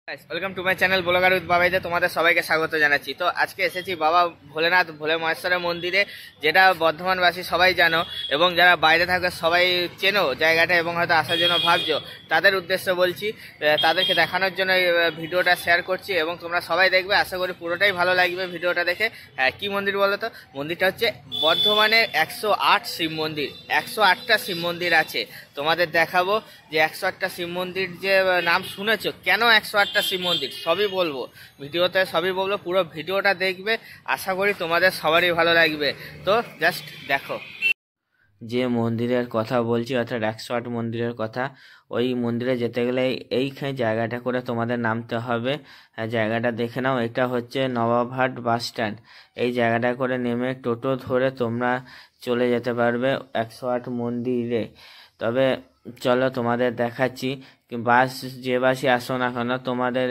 Welcome to my channel blogger with বাবাইতে তোমাদের সবাইকে স্বাগত জানাচ্ছি। তো আজকে এসেছি বাবা ভোলেনাথ ভোলে মহেশ্বরের মন্দিরে, যেটা বর্ধমানবাসী সবাই জানো এবং যারা বাইরে থাকে সবাই চেনো জায়গাটা এবং হয়তো আসার জন্য ভাবছো, তাদের উদ্দেশ্যে বলছি, তাদেরকে দেখানোর জন্য এই ভিডিওটা শেয়ার করছি এবং তোমরা সবাই দেখবে। আশা করি পুরোটাই ভালো লাগবে ভিডিওটা দেখে। হ্যাঁ, কী মন্দির বলো তো? মন্দিরটা হচ্ছে বর্ধমানের 108 শিব মন্দির। 108টা শিব মন্দির আছে, তোমাদের দেখাবো যে 108টা শিব মন্দির যে নাম শুনেছো, কেন 108টা শিব মন্দির সবই বলবো ভিডিওতে, সবই বলবো। পুরো ভিডিওটা দেখবে, আশা করি তোমাদের সবারই ভালো লাগবে। তো জাস্ট দেখো। যে মন্দিরের কথা বলছি অর্থাৎ 108 মন্দিরের কথা, ওই মন্দিরে যেতে গেলে এইখানে জায়গাটা করে তোমাদের নামতে হবে। জায়গাটা দেখে নাও, এটা হচ্ছে নবাবহাট বাস স্ট্যান্ড। এই জায়গাটা করে নেমে টোটো ধরে তোমরা চলে যেতে পারবে 108 মন্দিরে। তবে চলো তোমাদের দেখাচ্ছি, বাস যে বাসই আসো না কেন তোমাদের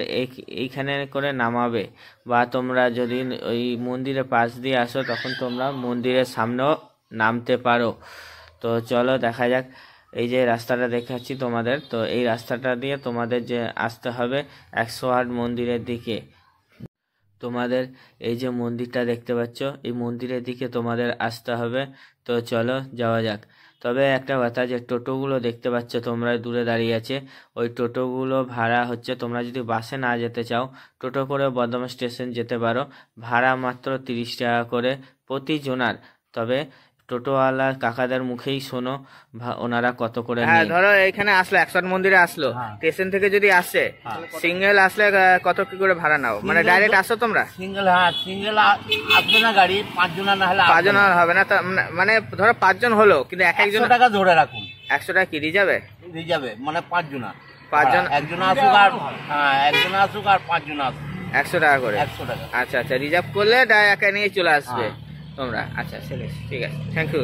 এইখানে করে নামাবে, বা তোমরা যদি ওই মন্দিরের পাশ দিয়ে আসো তখন তোমরা মন্দিরের সামনেও নামতে পারো। তো চলো দেখা যাক। এই যে রাস্তাটা দেখাচ্ছি তোমাদের, তো এই রাস্তাটা দিয়ে তোমাদের যে আসতে হবে 108 মন্দিরের দিকে। তোমাদের এই যে মন্দিরটা দেখতে পাচ্ছ, এই মন্দিরের দিকে তোমাদের আসতে হবে। তো চলো যাওয়া যাক। তবে একটা কথা, যে টোটোগুলো দেখতে পাচ্ছ তোমরা দূরে দাঁড়িয়ে আছে, ওই টোটোগুলো ভাড়া হচ্ছে, তোমরা যদি বাসে না যেতে চাও টোটো করে বর্ধমান স্টেশন যেতে পারো। ভাড়া মাত্র 30 টাকা করে প্রতি জনার। তবে টোটোওয়ালা কাকাদের মুখেই শোনো ওনারা কত করে নেয়। ধরো এখানে আসলো 108 মন্দিরে আসলো, স্টেশন থেকে যদি আসে সিঙ্গেল আসলে কত কি করে ভাড়া নাও? মানে ডাইরেক্ট আসো তোমরা? সিঙ্গেল সিঙ্গেল আসবে না গাড়ি, 5 জন না হলে 5 জন হবে না। মানে ধরো 5 জন হলো, কিন্তু এক একজন 100 টাকা ধরে রাখুন। 100 টাকা কি রিজার্ভে? রিজার্ভে মানে 5 জন, 5 জন একজন আসুক আর একজন আসুক আর 5 জন আসুক, 100 টাকা করে। 100 টাকা। আচ্ছা আচ্ছা, রিজার্ভ করলে একা নিয়ে চলে আসবে তোমরা। আচ্ছা ঠিক আছে, থ্যাংক ইউ।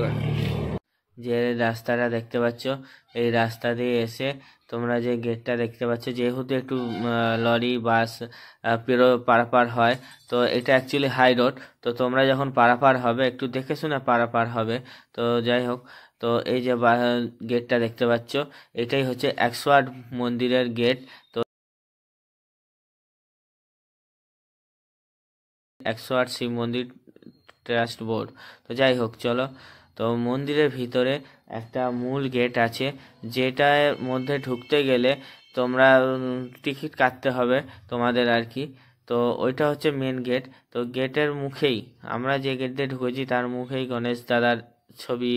যে রাস্তাটা দেখতে পাচ্ছ, এই রাস্তা দিয়ে এসে তোমরা যে গেটটা দেখতে পাচ্ছ, যেহেতু একটু লরি বাস পারাপার হয়, তো এটা অ্যাকচুয়ালি হাই রোড। তো তোমরা যখন পারাপার হবে একটু দেখে শুনে পারাপার হবে। তো যাই হোক, তো এই যে গেটটা দেখতে পাচ্ছ, এটাই হচ্ছে 108 মন্দিরের গেট। তো 108 শিব মন্দির ট্রাস্ট বোর্ড। তো যাই হোক চলো। তো মন্দিরের ভিতরে একটা মূল গেট আছে, যেটার মধ্যে ঢুকতে গেলে তোমরা টিকিট কাটতে হবে তোমাদের আর কি। তো ওইটা হচ্ছে মেন গেট। তো গেটের মুখেই, আমরা যে গেট দিয়ে ঢুকেছি তার মুখেই গণেশ দাদার ছবি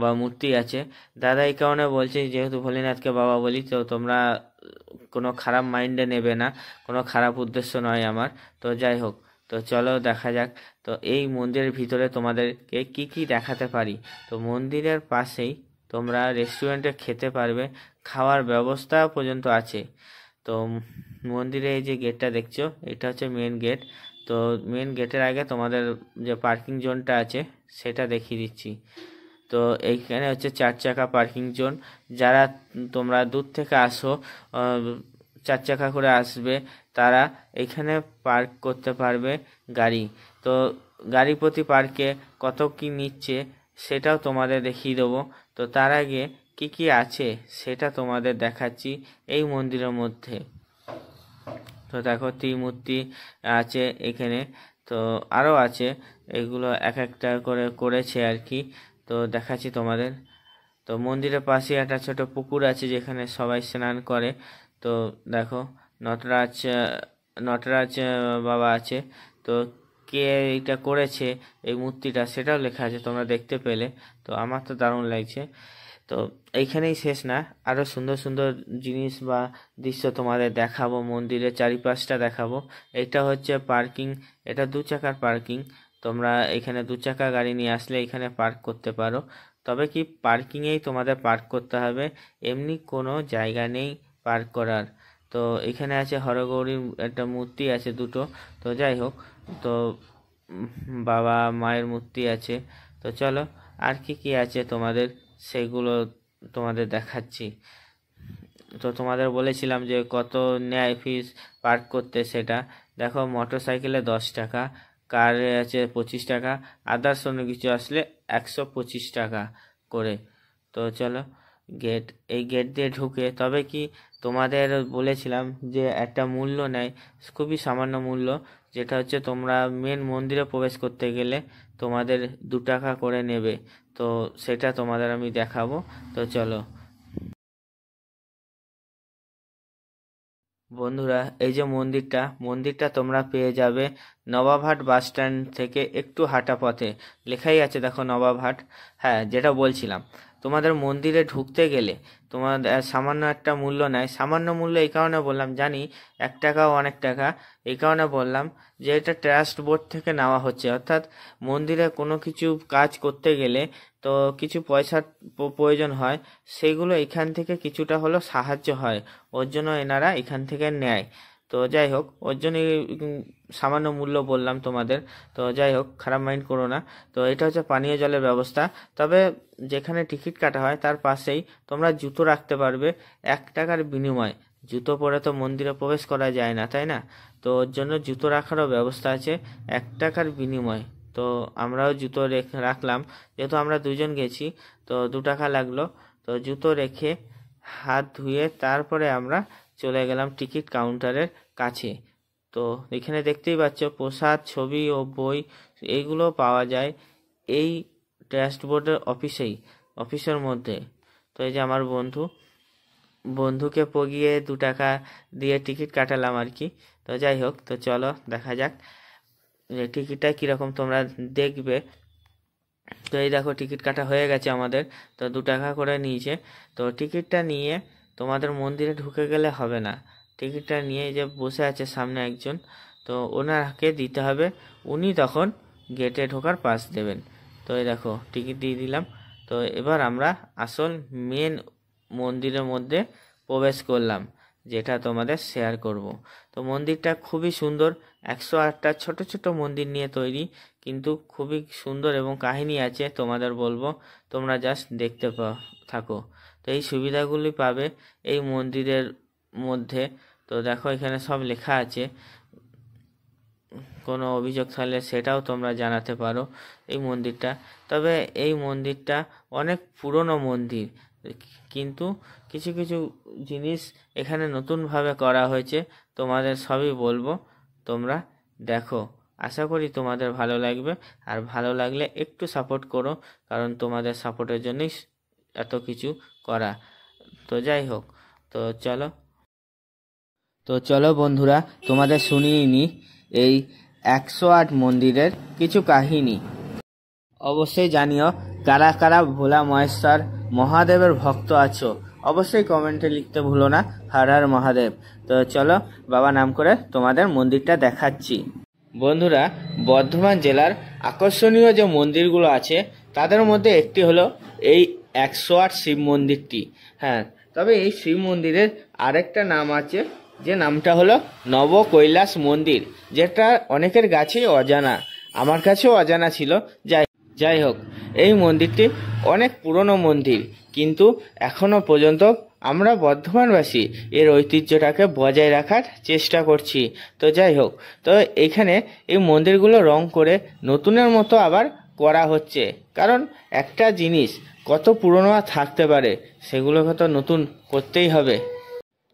বা মূর্তি আছে। দাদা এই কারণে বলছি, যেহেতু ভোলেনাথকে বাবা বলি, তো তোমরা কোনো খারাপ মাইন্ডে নেবে না, কোনো খারাপ উদ্দেশ্য নয় আমার। তো যাই হোক, তো চলো দেখা যাক। তো এই মন্দিরের ভিতরে তোমাদেরকে কি কি দেখাতে পারি। তো মন্দিরের পাশেই তোমরা রেস্টুরেন্টে খেতে পারবে, খাওয়ার ব্যবস্থা পর্যন্ত আছে। তো মন্দিরে এই যে গেটটা দেখছো, এটা হচ্ছে মেন গেট। তো মেন গেটের আগে তোমাদের যে পার্কিং জোনটা আছে সেটা দেখিয়ে দিচ্ছি। তো এইখানে হচ্ছে 4 চাকা পার্কিং জোন। যারা তোমরা দূর থেকে আসো, 4 চাকা করে আসবে, তারা এখানে পার্ক করতে পারবে গাড়ি। তো গাড়ি প্রতি পার্কে কত কি নিচ্ছে সেটাও তোমাদের দেখিয়ে দেবো। তো তার আগে কি কি আছে সেটা তোমাদের দেখাচ্ছি এই মন্দিরের মধ্যে। তো দেখো ত্রিমূর্তি আছে এখানে, তো আরও আছে, এগুলো এক একটা করে করেছে আর কি। তো দেখাচ্ছি তোমাদের। তো মন্দিরের পাশে একটা ছোট পুকুর আছে যেখানে সবাই স্নান করে। তো দেখো নটরাজ নটরাজ বাবা আছে। তো কে এটা করেছে এই মূর্তিটা সেটাও লেখা আছে, তোমরা দেখতে পেলে। তো আমার তো দারুণ লাগছে। তো এইখানেই শেষ না, আরও সুন্দর সুন্দর জিনিস বা দৃশ্য তোমাদের দেখাবো, মন্দিরের চারিপাশটা দেখাবো। এটা হচ্ছে পার্কিং, এটা 2 চাকার পার্কিং। তোমরা এখানে 2 চাকা গাড়ি নিয়ে আসলে এখানে পার্ক করতে পারো। তবে কি পার্কিংয়েই তোমাদের পার্ক করতে হবে, এমনি কোনো জায়গা নেই পার্ক করার। তো এখানে আছে হরগৌরীর একটা মূর্তি আছে দুটো। তো যাই হোক, তো বাবা মায়ের মূর্তি আছে। তো চলো আর কি কি আছে তোমাদের সেগুলো তোমাদের দেখাচ্ছি। তো তোমাদের বলেছিলাম যে কত নেয় ফিস পার্ক করতে, সেটা দেখো। মোটর সাইকেলে 10 টাকা, কারে আছে 25 টাকা, আদার্স অন্য কিছু আসলে 125 টাকা করে। তো চলো গেট, এই গেট দিয়ে ঢুকে তবে কি তোমাদের বলেছিলাম যে একটা মূল্য নেয়, খুবই সামান্য মূল্য, যেটা হচ্ছে তোমরা মেন মন্দিরে প্রবেশ করতে গেলে তোমাদের 2 টাকা করে নেবে। তো সেটা তোমাদের আমি দেখাবো। তো চলো বন্ধুরা, এই যে মন্দিরটা তোমরা পেয়ে যাবে নবাবহাট বাস স্ট্যান্ড থেকে একটু হাঁটা পথে। লেখাই আছে দেখো নবাবহাট। হ্যাঁ, যেটা বলছিলাম, তোমাদের মন্দিরে ঢুকতে গেলে তোমাদের সামান্য একটা মূল্য নেয়। সামান্য মূল্য এই কারণে বললাম, জানি 1 টাকাও অনেক টাকা, এই কারণে বললাম যে এটা ট্রাস্ট বোর্ড থেকে নেওয়া হচ্ছে। অর্থাৎ মন্দিরে কোনো কিছু কাজ করতে গেলে তো কিছু পয়সার প্রয়োজন হয়, সেগুলো এখান থেকে কিছুটা হলো সাহায্য হয়, ওর জন্য এনারা এখান থেকে নেয়। তো যাই হোক, ওর জন্যই সামান্য মূল্য বললাম তোমাদের। তো যাই হোক, খারাপ মাইন্ড করো না। তো এটা হচ্ছে পানীয় জলের ব্যবস্থা। তবে যেখানে টিকিট কাটা হয় তার পাশেই তোমরা জুতো রাখতে পারবে 1 টাকার বিনিময়ে। জুতো পরে তো মন্দিরে প্রবেশ করা যায় না, তাই না? তো ওর জন্য জুতো রাখারও ব্যবস্থা আছে 1 টাকার বিনিময়ে। তো আমরাও জুতো রাখলাম, যেহেতু আমরা 2জন গেছি, তো 2 টাকা লাগলো। তো জুতো রেখে হাত ধুয়ে তারপরে আমরা চলে গেলাম টিকিট কাউন্টারের কাছে। তো এখানে দেখতেই পাচ্ছ প্রসাদ, ছবি ও বই এইগুলো পাওয়া যায় এই ট্রাস্ট বোর্ডের অফিসের মধ্যে। তো এই যে আমার বন্ধুকে পগিয়ে 2 টাকা দিয়ে টিকিট কাটালাম আর কি। তো যাই হোক, তো চলো দেখা যাক যে টিকিটটা কীরকম তোমরা দেখবে। তো এই দেখো টিকিট কাটা হয়ে গেছে আমাদের। তো 2 টাকা করে নিয়েছে। তো টিকিটটা নিয়ে তোমাদের মন্দিরে ঢুকে গেলে হবে না, টিকিটটা নিয়ে যে বসে আছে সামনে একজন, তো ওনাকে দিতে হবে, উনি তখন গেটে ঢোকার পাস দেবেন। তো এই দেখো টিকিট দিয়ে দিলাম। তো এবার আমরা আসল মেন মন্দিরের মধ্যে প্রবেশ করলাম, যেটা তোমাদের শেয়ার করব। তো মন্দিরটা খুবই সুন্দর, 108টা ছোট ছোট মন্দির নিয়ে তৈরি, কিন্তু খুবই সুন্দর এবং কাহিনী আছে, তোমাদের বলবো, তোমরা জাস্ট দেখতে থাকো। তো এই সুবিধাগুলি পাবে এই মন্দিরের মধ্যে। তো দেখো এখানে সব লেখা আছে, কোনো অভিযোগ থাকলে সেটাও তোমরা জানাতে পারো এই মন্দিরটা। তবে এই মন্দিরটা অনেক পুরনো মন্দির, কিন্তু কিছু কিছু জিনিস এখানে নতুনভাবে করা হয়েছে, তোমাদের সবই বলবো, তোমরা দেখো। আশা করি তোমাদের ভালো লাগবে, আর ভালো লাগলে একটু সাপোর্ট করো, কারণ তোমাদের সাপোর্টের জন্যই এত কিছু করা। তো যাই হোক, তো চলো বন্ধুরা, তোমাদের শুনিয়ে নি এই 108 মন্দিরের কিছু কাহিনী। অবশ্যই জানিও কারা কারা ভোলা মহেশ্বর মহাদেবের ভক্ত আছো, অবশ্যই কমেন্টে লিখতে ভুলো না, হর হর মহাদেব। তো চলো বাবা নাম করে তোমাদের মন্দিরটা দেখাচ্ছি। বন্ধুরা, বর্ধমান জেলার আকর্ষণীয় যে মন্দিরগুলো আছে তাদের মধ্যে একটি হলো এই 108 শিব মন্দিরটি। হ্যাঁ, তবে এই শিব মন্দিরের আরেকটা নাম আছে, যে নামটা হলো নব কৈলাস মন্দির, যেটা অনেকের কাছেই অজানা, আমার কাছেও অজানা ছিল। যাই হোক, এই মন্দিরটি অনেক পুরনো মন্দির, কিন্তু এখনো পর্যন্ত আমরা বর্ধমানবাসী এর ঐতিহ্যটাকে বজায় রাখার চেষ্টা করছি। তো যাই হোক, তো এখানে এই মন্দিরগুলো রং করে নতুনের মতো আবার করা হচ্ছে, কারণ একটা জিনিস কত পুরনো আর থাকতে পারে, সেগুলোকে তো নতুন করতেই হবে।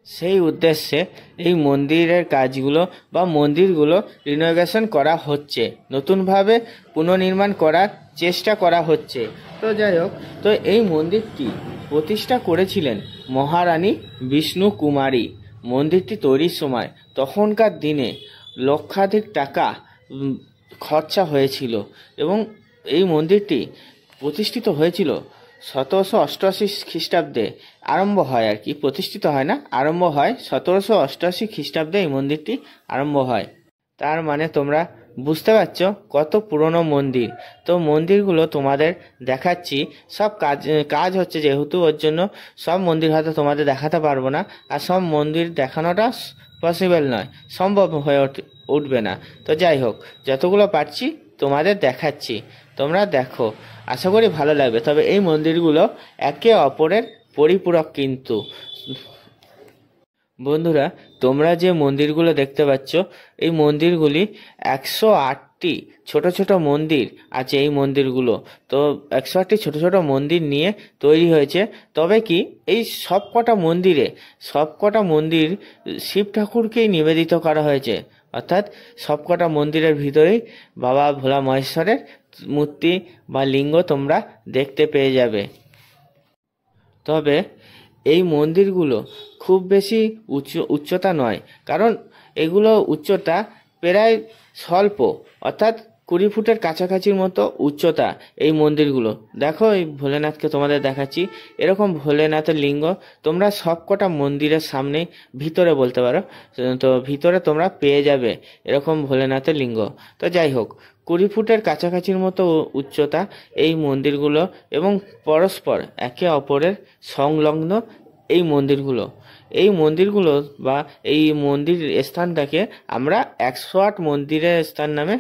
সেই উদ্দেশ্যে এই মন্দিরের কাজগুলো বা মন্দিরগুলো রিনোভেশন করা হচ্ছে, নতুনভাবে পুনর্নির্মাণ করার চেষ্টা করা হচ্ছে। তো যাই হোক, তো এই মন্দিরটি প্রতিষ্ঠা করেছিলেন মহারানী বিষ্ণু কুমারী। মন্দিরটি তৈরির সময় তখনকার দিনে লক্ষাধিক টাকা খরচা হয়েছিল, এবং এই মন্দিরটি প্রতিষ্ঠিত হয়েছিল 1788 খ্রিস্টাব্দে আরম্ভ হয় আর কি, প্রতিষ্ঠিত হয় না, আরম্ভ হয় 1788 খ্রিস্টাব্দে এই মন্দিরটি আরম্ভ হয়। তার মানে তোমরা বুঝতে পারছো কত পুরনো মন্দির। তো মন্দিরগুলো তোমাদের দেখাচ্ছি, সব কাজ হচ্ছে যেহেতু, ওর জন্য সব মন্দির হয়তো তোমাদের দেখাতে পারবো না, আর সব মন্দির দেখানোটা পসিবল নয়, সম্ভব হয়ে উঠবে না। তো যাই হোক, যতগুলো পারছি তোমাদের দেখাচ্ছি, তোমরা দেখো, আশা করি ভালো লাগবে। তবে এই মন্দিরগুলো একে অপরের পরিপূরক কিন্তু। বন্ধুরা, তোমরা যে মন্দিরগুলো দেখতে পাচ্ছ, এই মন্দিরগুলি 108টি ছোট ছোট মন্দির আছে এই মন্দিরগুলো। তো 108টি ছোট ছোট মন্দির নিয়ে তৈরি হয়েছে। তবে কি এই সবকটা মন্দির শিব ঠাকুরকেই নিবেদিত করা হয়েছে, অর্থাৎ সবকটা মন্দিরের ভিতরেই বাবা ভোলা মহেশ্বরের মূর্তি বা লিঙ্গ তোমরা দেখতে পেয়ে যাবে। তবে এই মন্দিরগুলো খুব বেশি উচ্চতা নয়, কারণ এগুলো উচ্চতা প্রায় স্বল্প, অর্থাৎ 20 ফুটের কাছাকাছির মতো উচ্চতা এই মন্দিরগুলো। দেখো এই ভোলেনাথকে তোমাদের দেখাচ্ছি, এরকম ভোলেনাথের লিঙ্গ তোমরা সবকটা মন্দিরের সামনে ভিতরে বলতে পারো, তো ভিতরে তোমরা পেয়ে যাবে এরকম ভোলেনাথের লিঙ্গ। তো যাই হোক, 20 ফুটের কাছাকাছির মতো উচ্চতা এই মন্দিরগুলো এবং পরস্পর একে অপরের সংলগ্ন এই মন্দিরগুলো বা এই মন্দির স্থানটাকে আমরা 108 মন্দিরের স্থান নামে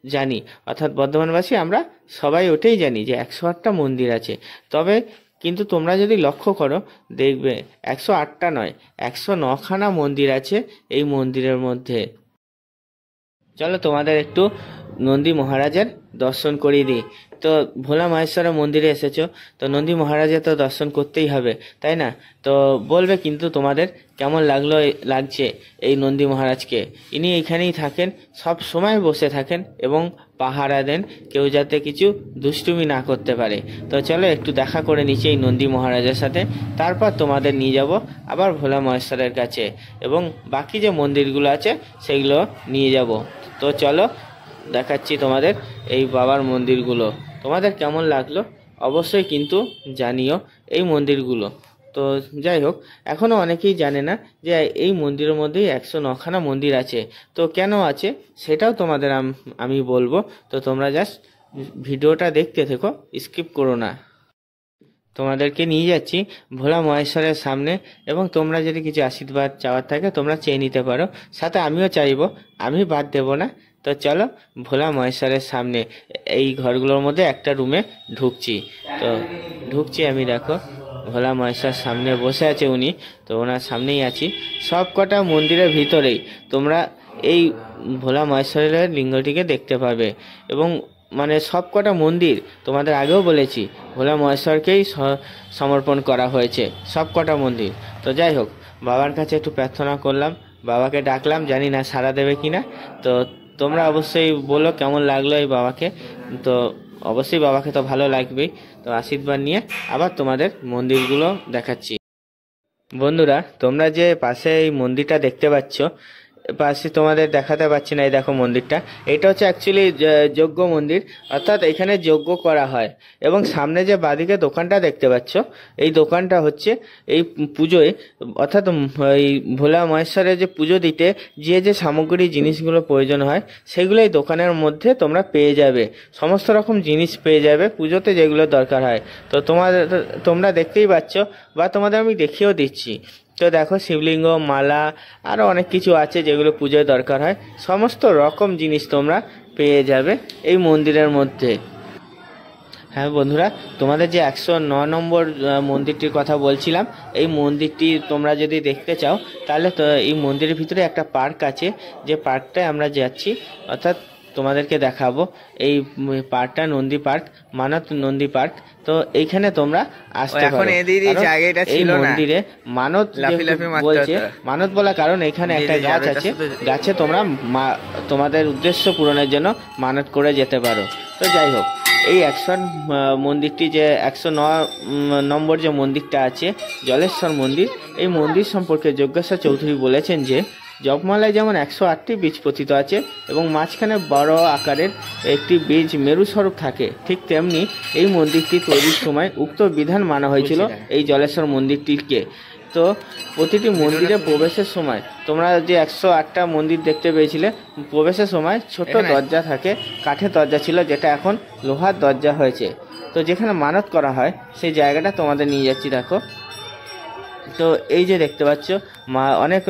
জানি, অর্থাৎ বর্ধমানবাসী আমরা সবাই ওটাই জানি যে 108টা মন্দির আছে। তবে কিন্তু তোমরা যদি লক্ষ্য করো দেখবে 108টা নয়, 109খানা মন্দির আছে এই মন্দিরের মধ্যে। চলো তোমাদের একটু নন্দী মহারাজের দর্শন করিয়ে দিই। তো ভোলা মহেশ্বরের মন্দিরে এসেছো, তো নন্দী মহারাজের তো দর্শন করতেই হবে, তাই না? তো বলবে কিন্তু তোমাদের কেমন লাগছে এই নন্দী মহারাজকে। ইনি এখানেই থাকেন, সব সময় বসে থাকেন এবং পাহারা দেন কেউ যাতে কিছু দুষ্টুমি না করতে পারে। তো চলো একটু দেখা করে নিচ্ছি এই নন্দী মহারাজের সাথে, তারপর তোমাদের নিয়ে যাব আবার ভোলা মহেশ্বরের কাছে এবং বাকি যে মন্দিরগুলো আছে সেগুলো নিয়ে যাব। তো চলো দেখাচ্ছি তোমাদের এই বাবার মন্দিরগুলো। তোমাদের কেমন লাগলো অবশ্যই কিন্তু জানিও এই মন্দিরগুলো। তো যাই হোক, এখনও অনেকেই জানে না যে এই মন্দিরের মধ্যেই 109খানা মন্দির আছে। তো কেন আছে সেটাও তোমাদের আমি বলবো। তো তোমরা জাস্ট ভিডিওটা দেখতে থেকো, স্কিপ করো না। তোমাদেরকে নিয়ে যাচ্ছি ভোলা মহেশ্বরের সামনে, এবং তোমরা যদি কিছু আশীর্বাদ চাওয়ার থাকে তোমরা চেয়ে নিতে পারো, সাথে আমিও চাইবো, আমি বাদ দেব না। তো চলো ভোলা মহেশ্বরের সামনে এই ঘরগুলোর মধ্যে একটা রুমে ঢুকছি আমি। দেখো ভোলা মহেশ্বর সামনে বসে আছে উনি, তো ওনার সামনেই আছি। সব কটা মন্দিরের ভিতরেই তোমরা এই ভোলা মহেশ্বরের লিঙ্গটিকে দেখতে পাবে, এবং মানে সব কটা মন্দির তোমাদের আগেও বলেছি ভোলা মহেশ্বরকেই সমর্পণ করা হয়েছে সব কটা মন্দির। তো যাই হোক, বাবার কাছে একটু প্রার্থনা করলাম, বাবাকে ডাকলাম, জানি না সাড়া দেবে কিনা। তো তোমরা অবশ্যই বলো কেমন লাগলো এই বাবাকে। তো অবশ্যই বাবাকে তো ভালো লাগবেই। তো আশীর্বাদ নিয়ে আবার তোমাদের মন্দিরগুলো দেখাচ্ছি। বন্ধুরা, তোমরা যে পাশে এই মন্দিরটা দেখতে পাচ্ছ, পাশে তোমাদের দেখাতে পাচ্ছি না, এই দেখো মন্দিরটা, এটা হচ্ছে অ্যাকচুয়ালি যজ্ঞ মন্দির, অর্থাৎ এখানে যজ্ঞ করা হয়। এবং সামনে যে বাদিকে দোকানটা দেখতে পাচ্ছ, এই দোকানটা হচ্ছে এই পুজোয়, অর্থাৎ এই ভোলা মহেশ্বরের যে পুজো দিতে যে সামগ্রী জিনিসগুলো প্রয়োজন হয় সেগুলো এই দোকানের মধ্যে তোমরা পেয়ে যাবে। সমস্ত রকম জিনিস পেয়ে যাবে পুজোতে যেগুলো দরকার হয়। তো তোমরা দেখতেই পাচ্ছ, বা তোমাদের আমি দেখিয়েও দিচ্ছি। তো দেখো শিবলিঙ্গ, মালা, আরও অনেক কিছু আছে যেগুলো পুজোয় দরকার হয়। সমস্ত রকম জিনিস তোমরা পেয়ে যাবে এই মন্দিরের মধ্যে। হ্যাঁ বন্ধুরা, তোমাদের যে 109 নম্বর মন্দিরটির কথা বলছিলাম, এই মন্দিরটি তোমরা যদি দেখতে চাও তাহলে তো এই মন্দিরের ভিতরে একটা পার্ক আছে, যে পার্কটায় আমরা যাচ্ছি, অর্থাৎ তোমাদেরকে দেখাবো। এই পার্কটা নন্দী পার্ক, মানত নন্দী পার্ক। তো এইখানে তোমরা আসতে পারো। এই মন্দিরে মানত বলছে, মানত বলা কারণ এখানে একটা গাছ আছে, গাছে তোমরা তোমাদের উদ্দেশ্য পূরণের জন্য মানত করে যেতে পারো। তো যাই হোক, এই 100 মন্দিরটি যে 109 নম্বর যে মন্দিরটা আছে জলেশ্বর মন্দির, এই মন্দির সম্পর্কে যজ্ঞেশ্বর চৌধুরী বলেছেন যে জপমালায় যেমন 108টি বীজ পতিত আছে এবং মাঝখানে বড় আকারের একটি বীজ মেরুস্বরূপ থাকে, ঠিক তেমনি এই মন্দিরটি তৈরির সময় উক্ত বিধান মানা হয়েছিল এই জলেশ্বর মন্দিরটিকে। তো প্রতিটি মন্দিরে প্রবেশের সময় তোমরা যে 108টা মন্দির দেখতে পেয়েছিলে, প্রবেশের সময় ছোট দরজা থাকে, কাঠের দরজা ছিল, যেটা এখন লোহার দরজা হয়েছে। তো যেখানে মানত করা হয় সেই জায়গাটা তোমাদের নিয়ে যাচ্ছি। দেখো, তো এই যে দেখতে পাচ্ছ অনেক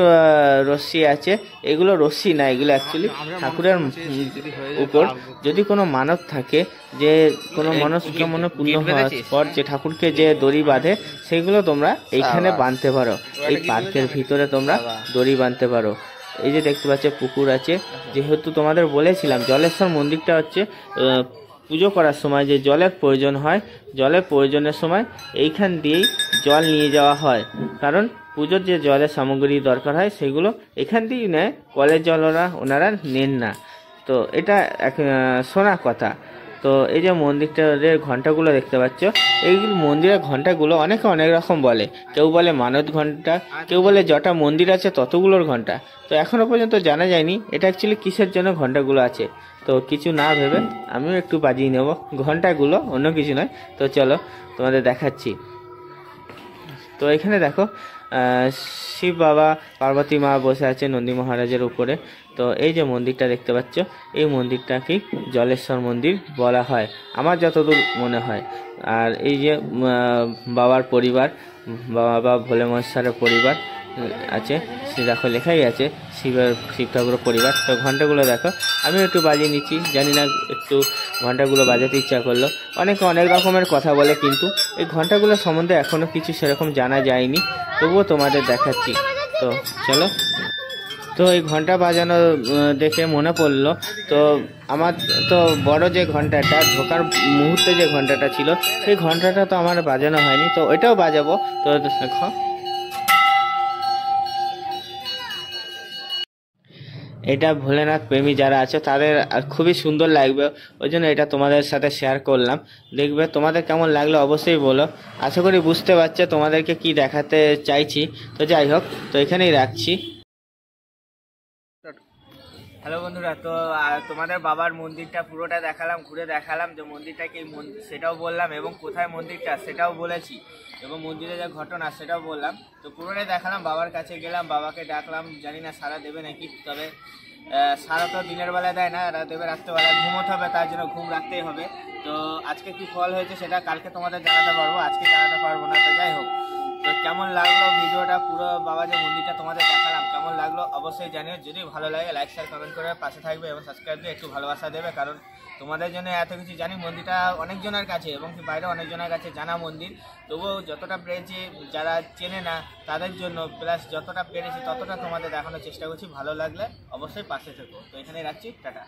রশ্মি আছে, এগুলো রশ্মি না, এগুলো অ্যাকচুয়ালি ঠাকুরের উপর যদি কোনো মানত থাকে, যে কোনো মনস্কামনা পূর্ণ হওয়ার পর যে ঠাকুরকে যে দড়ি বাঁধে, সেগুলো তোমরা এইখানে বাঁধতে পারো। এই পার্কের ভিতরে তোমরা দড়ি বাঁধতে পারো। এই যে দেখতে পাচ্ছ পুকুর আছে। যেহেতু তোমাদের বলেছিলাম জলেশ্বর মন্দিরটা হচ্ছে পুজো করার সময় যে জলের প্রয়োজন হয়, জলের প্রয়োজনের সময় এইখান দিয়েই জল নিয়ে যাওয়া হয়। কারণ পুজোর যে জলের সামগ্রী দরকার হয় সেগুলো এখান দিয়েই নেয়, কলের জল ওনারা নেন না। তো এটা এক শোনা কথা। তো এই যে মন্দিরটার ঘন্টাগুলো দেখতে পাচ্ছ, এই মন্দিরের ঘন্টাগুলো অনেকে অনেক রকম বলে। কেউ বলে মানত ঘন্টা, কেউ বলে যটা মন্দির আছে ততগুলোর ঘন্টা। তো এখনো পর্যন্ত জানা যায়নি এটা অ্যাকচুয়ালি কিসের জন্য ঘন্টাগুলো আছে। তো কিছু না ভেবে আমিও একটু বাজিয়ে নেব ঘন্টাগুলো, অন্য কিছু নয়। তো চলো তোমাদের দেখাচ্ছি। তো এখানে দেখো শিব বাবা পার্বতী মা বসে আছে নন্দী মহারাজের উপরে। তো এই যে মন্দিরটা দেখতে পাচ্ছ, এই মন্দিরটাকেই জলেশ্বর মন্দির বলা হয় আমার যতদূর মনে হয়। আর এই যে বাবার পরিবার, বাবা ভোলে মহেশ্বরের পরিবার আছে, সে দেখো লেখাই আছে শিব ঠাকুরের পরিবার। তো ঘন্টাগুলো দেখো আমি একটু বাজিয়ে নিচ্ছি, জানি না একটু ঘন্টাগুলো বাজাতে ইচ্ছা করলো। অনেকে অনেক রকমের কথা বলে, কিন্তু এই ঘন্টাগুলো সম্বন্ধে এখনো কিছু সেরকম জানা যায়নি, তবুও তোমাদের দেখাচ্ছি। তো চলো। তো এই ঘন্টা বাজানো দেখে মনে পড়লো, তো আমার তো বড় যে ঘন্টাটা ঢোকার মুহূর্তে যে ঘন্টাটা ছিল সেই ঘন্টাটা তো আমার বাজানো হয়নি, তো ওইটাও বাজাবো। তো দেখো এটা ভোলেনাথ প্রেমী যারা আছে তাদের খুবই সুন্দর লাগবে, ওই জন্য এটা তোমাদের সাথে শেয়ার করলাম। দেখবে তোমাদের কেমন লাগলো অবশ্যই বলো। আশা করি বুঝতে পারছো তোমাদেরকে কি দেখাতে চাইছি। তো যাই হোক, তো এখানেই রাখছি। হ্যালো বন্ধুরা, তো তোমাদের বাবার মন্দিরটা পুরোটা দেখালাম, ঘুরে দেখালাম যে মন্দিরটা কি সেটাও বললাম, এবং কোথায় মন্দিরটা সেটাও বলেছি, এবং মন্দিরে যে ঘটনা সেটাও বললাম। তো পুরোটাই দেখালাম, বাবার কাছে গেলাম, বাবাকে ডাকলাম, জানি না সারা দেবে নাকি। তবে সারা তো দিনের বেলায় দেয় না, দেবে রাত্রেবেলায়, ঘুমোতে হবে, তার জন্য ঘুম রাখতেই হবে। তো আজকে কি ফল হয়েছে সেটা কালকে তোমাদের জানাতে পারবো, আজকে জানাতে পারবো না। তো যাই হোক, তো কেমন লাগলো ভিডিওটা, পুরো বাবা যে মন্দিরটা তোমাদের দেখালাম কেমন লাগলো অবশ্যই জানিও। যদি ভালো লাগে লাইক শেয়ার কমেন্ট করে পাশে থাকবে, এবং সাবস্ক্রাইব দিয়ে একটু ভালোবাসা দেবে। কারণ তোমাদের জন্য এত কিছু জানি, মন্দিরটা অনেকজনের কাছে এবং কি বাইরে অনেকজনের কাছে জানা মন্দির, তবুও যতটা পেরেছি যারা চেনে না তাদের জন্য, প্লাস যতটা পেরেছি ততটা তোমাদের দেখানোর চেষ্টা করছি। ভালো লাগলে অবশ্যই পাশে থেকো। তো এখানে রাখছি, টাটা।